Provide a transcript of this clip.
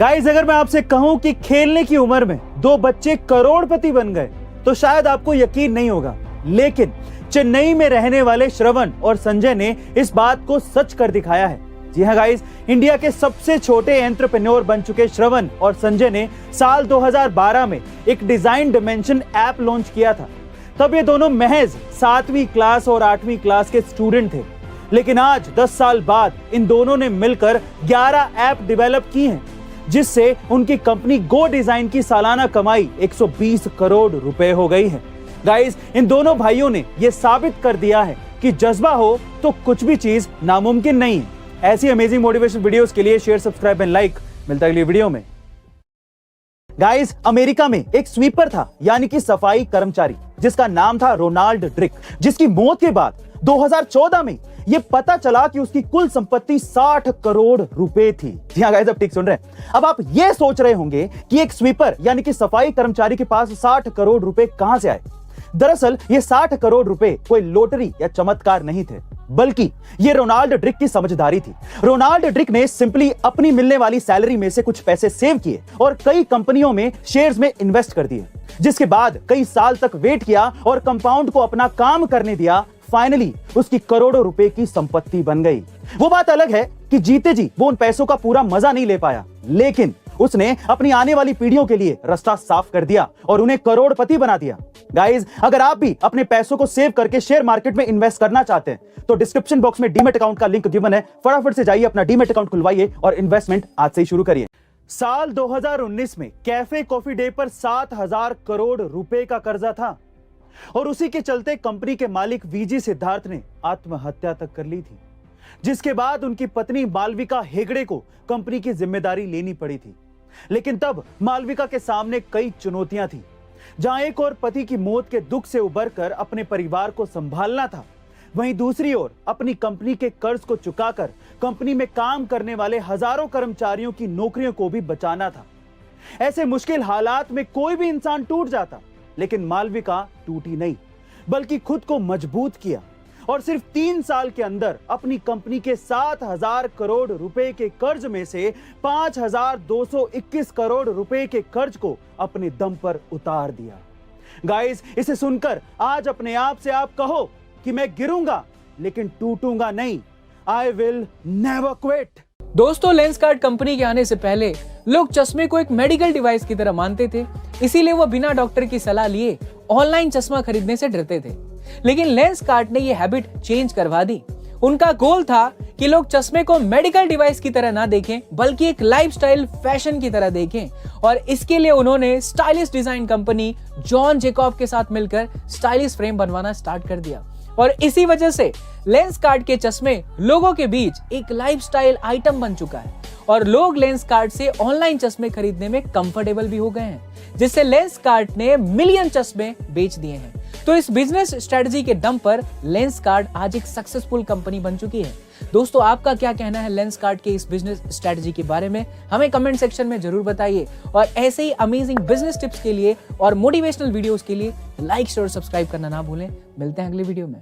Guys, अगर मैं आपसे कहूं कि खेलने की उम्र में दो बच्चे करोड़पति बन गए तो शायद आपको यकीन नहीं होगा, लेकिन चेन्नई में रहने वाले श्रवण और संजय ने इस बात को सच कर दिखाया है। जी हाँ गाइस, इंडिया के सबसे छोटे एंटरप्रेन्योर बन चुके श्रवण और संजय ने साल 2012 में एक डिजाइन डायमेंशन ऐप लॉन्च किया था। तब ये दोनों महज 7वीं क्लास और 8वीं क्लास के स्टूडेंट थे, लेकिन आज 10 साल बाद इन दोनों ने मिलकर 11 ऐप डेवलप की हैं, जिससे उनकी कंपनी गो डिजाइन की सालाना कमाई 120 करोड़ रुपए हो गई है। गाइस, इन दोनों भाइयों ने यह साबित कर दिया है कि जज्बा हो तो कुछ भी चीज नामुमकिन नहीं है। ऐसी अमेजिंग मोटिवेशनल वीडियोस के लिए शेयर, सब्सक्राइब एंड लाइक। मिलता है अगली वीडियो में। गाइस, अमेरिका में एक स्वीपर था, यानी कि सफाई कर्मचारी, जिसका नाम था रोनाल्ड ड्रिक, जिसकी मौत के बाद 2014 में यह पता चला कि उसकी कुल संपत्ति 60 करोड़ रुपए थी। जी हाँ गाइस, अब ठीक सुन रहे हैं। अब आप ये सोच रहे होंगे कि एक स्वीपर यानी कि सफाई कर्मचारी के पास 60 करोड़ रुपए कहां से आए। दरअसल ये 60 करोड़ रुपए कोई लॉटरी या चमत्कार नहीं थे, बल्कि ये रोनाल्ड ड्रिक की समझदारी थी। रोनाल्ड ड्रिक ने सिंपली अपनी मिलने वाली सैलरी में से कुछ पैसे सेव किए और कई कंपनियों में शेयर्स में इन्वेस्ट कर दिए, जिसके बाद कई साल तक वेट किया और कंपाउंड को अपना काम करने दिया। फाइनली उसकी करोड़ों रुपए की संपत्ति बन गई। वो बात अलग है कि जीते जी वो उन पैसों का पूरा मजा नहीं ले पाया, लेकिन उसने अपनी आने वाली पीढ़ियों के लिए रास्ता साफ कर दिया और उन्हें करोड़पति बना दिया। गाइस, अगर आप भी अपने पैसों को सेव करके शेयर मार्केट में इन्वेस्ट करना चाहते हैं तो डिस्क्रिप्शन बॉक्स में डीमैट अकाउंट का लिंक गिवन है। फटाफट से जाइए, अपना डीमैट अकाउंट खुलवाइए और इन्वेस्टमेंट आज से ही शुरू करिए। साल 2019 में कैफे कॉफी डे पर 7,000 करोड़ रुपए का कर्जा था और उसी के चलते कंपनी के मालिक वीजी सिद्धार्थ ने आत्महत्या तक कर ली थी, जिसके बाद उनकी पत्नी मालविका हेगड़े को कंपनी की जिम्मेदारी लेनी पड़ी थी। लेकिन तब मालविका के सामने कई चुनौतियां थी, जहां एक और पति की मौत के दुख से उबरकर अपने परिवार को संभालना था, वहीं दूसरी ओर अपनी कंपनी के कर्ज को चुकाकर कंपनी में काम करने वाले हजारों कर्मचारियों की नौकरियों को भी बचाना था। ऐसे मुश्किल हालात में कोई भी इंसान टूट जाता, लेकिन मालविका टूटी नहीं, बल्कि खुद को मजबूत किया और सिर्फ 3 साल के अंदर अपनी कंपनी के 7,000 करोड़ रुपए के कर्ज में से 5,221 करोड़ रुपए के कर्ज को अपने दम पर उतार दिया। गाइस, इसे सुनकर आज अपने आप से आप कहो कि मैं गिरूंगा लेकिन टूटूंगा नहीं। I will never quit. दोस्तों, लेंसकार्ट कंपनी के आने से पहले लोग चश्मे को एक मेडिकल डिवाइस की तरह मानते थे, इसीलिए वो बिना डॉक्टर की सलाह लिए ऑनलाइन चश्मा खरीदने से डरते थे। लेकिन लेंसकार्ट ने ये हैबिट चेंज करवा दी। उनका गोल था कि लोग चश्मे को मेडिकल डिवाइस की तरह ना देखें, बल्कि एक लाइफस्टाइल फैशन की तरह देखें, और इसके लिए उन्होंने stylish design company John Jacob के साथ मिलकर स्टाइलिश फ्रेम बनवाना स्टार्ट कर दिया। और इसी वजह से लेंसकार्ट के चश्मे लोगों के बीच एक लाइफस्टाइल आइटम बन चुका है और लोग लेंसकार्ट से ऑनलाइन चश्मे खरीदने में कंफर्टेबल भी हो गए हैं, जिससे लेंसकार्ट ने मिलियन चश्मे बेच दिए हैं। तो इस बिजनेस स्ट्रेटजी के दम पर लेंसकार्ट आज एक सक्सेसफुल कंपनी बन चुकी है। दोस्तों, आपका क्या कहना है लेंसकार्ट के इस बिजनेस स्ट्रेटजी के बारे में? हमें कमेंट सेक्शन में जरूर बताइए और ऐसे ही अमेजिंग बिजनेस टिप्स के लिए और मोटिवेशनल वीडियोस के लिए लाइक, शेयर और सब्सक्राइब करना ना भूलें। मिलते हैं अगली वीडियो में।